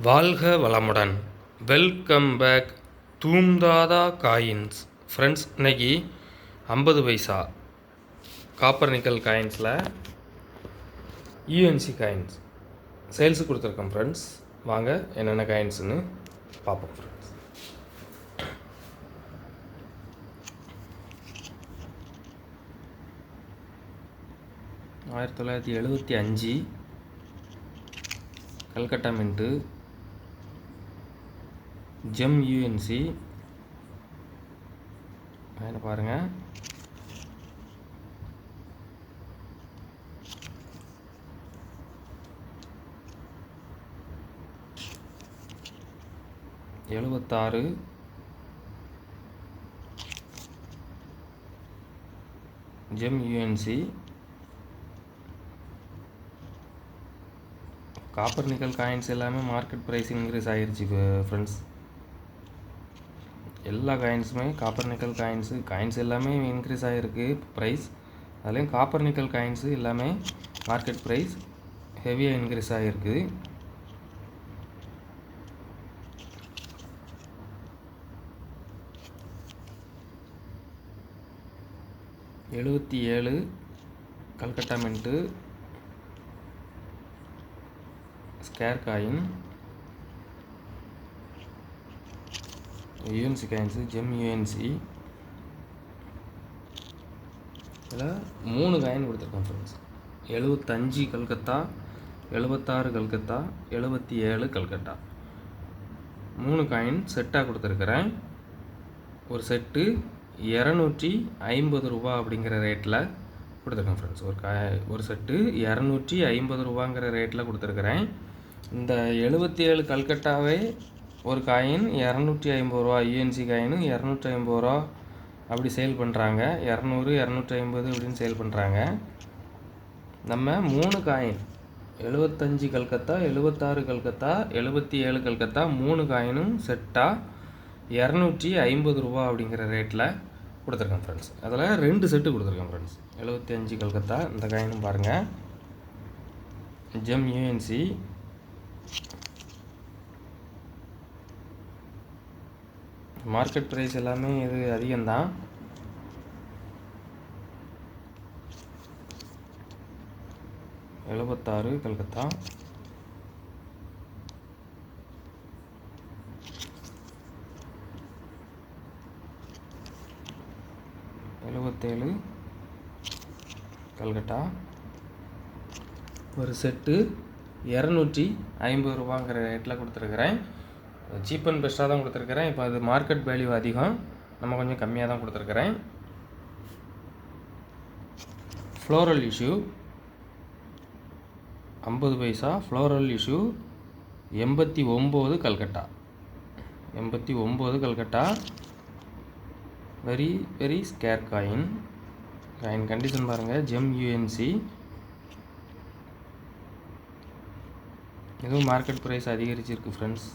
வாழ்க வளமுடன். Welcome back தூம்தாதா காயின்ஸ். ஃப்ரெண்ட்ஸ், இன்றைக்கி 50 பைசா காப்பர் நிக்கல் காயின்ஸில் யூஎன்சி காயின்ஸ் சேல்ஸுக்கு கொடுத்துருக்கோம் ஃப்ரெண்ட்ஸ். வாங்க என்னென்ன காயின்ஸுன்னு பார்ப்போம் ஃப்ரெண்ட்ஸ். ஆயிரத்தி 1975 கல்கட்டா மின்ட்டு, ஜெம் யூஎன்சி. அதில் பாருங்கள், எழுபத்தாறு gem UNC. Copper nickel coins எல்லாமே மார்க்கெட் ப்ரைஸ் இன்க்ரீஸ் ஆகிருச்சு ஃப்ரெண்ட்ஸ். எல்லா காயின்ஸுமே காப்பர் நிக்கல் காயின்ஸ் எல்லாமே இன்க்ரீஸ் ஆகிருக்கு ப்ரைஸ். அதுலேயும் காப்பர் நிக்கல் காயின்ஸு எல்லாமே மார்க்கெட் ப்ரைஸ் ஹெவியாக இன்க்ரீஸ் ஆகிருக்கு. $77 Calcutta mint square coin. UNC coins gem UNC. இதில் 3 காயின் கொடுத்துருக்கேன் ஃப்ரெண்ட்ஸ். 75 கல்கத்தா, 76 கல்கத்தா, 77 கல்கட்டா. 3 காயின் செட்டாக கொடுத்துருக்குறேன். ஒரு செட்டு $250 அப்படிங்கிற ரேட்டில் கொடுத்துருக்கேன் ஃப்ரெண்ட்ஸ். ஒரு செட்டு $250 ரேட்டில் கொடுத்துருக்குறேன். இந்த 77 கல்கட்டாவே ஒரு காயின் $250, யூஎன்சி காயின் $250 அப்படி சேல் பண்ணுறாங்க. 200, 250 அப்படின்னு சேல் பண்ணுறாங்க. நம்ம 3 காயின் 75 கல்கத்தா, 76 கல்கத்தா, 77 கல்கத்தா 3 காயினும் செட்டாக $250 அப்படிங்கிற ரேட்டில் கொடுத்துருக்கேன் ஃப்ரெண்ட்ஸ். அதில் 2 செட்டு கொடுத்துருக்கேன் ஃப்ரெண்ட்ஸ். 75 கல்கத்தா இந்த காயினும் பாருங்கள், ஜெம் யூஎன்சி. மார்க்கெட் ப்ரைஸ் எல்லாமே இது அதிகம்தான். $76 கல்கத்தா, $77 கல்கட்டா. ஒரு செட்டு $250 ரேட்டில் கொடுத்துருக்குறேன். சீப் அண்ட் பெஸ்ட்டாக தான் கொடுத்துருக்குறேன். இப்போ அது மார்க்கெட் வேல்யூ அதிகம், நம்ம கொஞ்சம் கம்மியாக தான் கொடுத்துருக்குறேன். Floral issue 50 paisa floral issue 89 Calcutta. 89 Calcutta. Very very scarce coin. Coin condition பாருங்கள், ஜெம் யூஎன்சி. இதுவும் மார்க்கெட் ப்ரைஸ் அதிகரிச்சிருக்கு ஃப்ரெண்ட்ஸ்.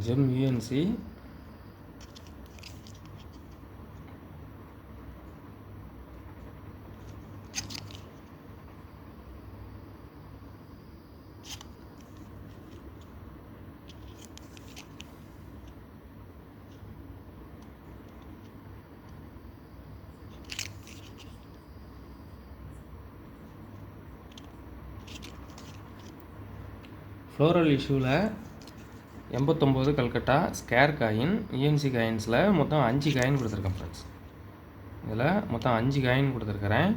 Gem UNC. ஃப்ளோரல் இஷ்யூவில் 89 கல்கட்டா ஸ்கேர் காயின். யூஎன்சி காயின்ஸில் மொத்தம் 5 காயின் கொடுத்துருக்கேன் ஃப்ரெண்ட்ஸ். இதில் மொத்தம் 5 காயின் கொடுத்துருக்குறேன்.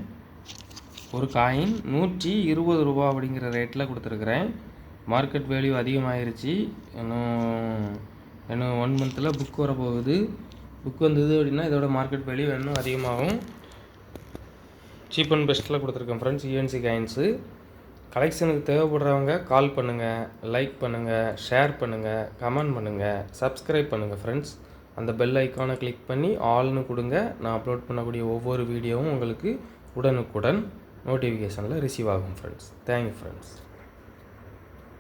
ஒரு காயின் $120 அப்படிங்கிற ரேட்டில் கொடுத்துருக்குறேன். மார்க்கெட் வேல்யூ அதிகமாகிருச்சு. இன்னும் 1 மந்தில் புக் வரப்போகுது. புக் வந்தது அப்படின்னா இதோட மார்க்கெட் வேல்யூ இன்னும் அதிகமாகும். சீப் அண்ட் பெஸ்ட்டில் கொடுத்துருக்கேன் ஃப்ரெண்ட்ஸ் யூஎன்சி காயின்ஸு. கலெக்ஷனுக்கு தேவைப்படுறவங்க கால் பண்ணுங்கள், லைக் பண்ணுங்கள், ஷேர் பண்ணுங்கள், கமெண்ட் பண்ணுங்கள், சப்ஸ்கிரைப் பண்ணுங்கள் ஃப்ரெண்ட்ஸ். அந்த பெல் ஐக்கானை கிளிக் பண்ணி ஆல்னு கொடுங்க. நான் அப்லோட் பண்ணக்கூடிய ஒவ்வொரு வீடியோவும் உங்களுக்கு உடனுக்குடன் நோட்டிஃபிகேஷனில் ரிசீவ் ஆகும் ஃப்ரெண்ட்ஸ். Thank you friends.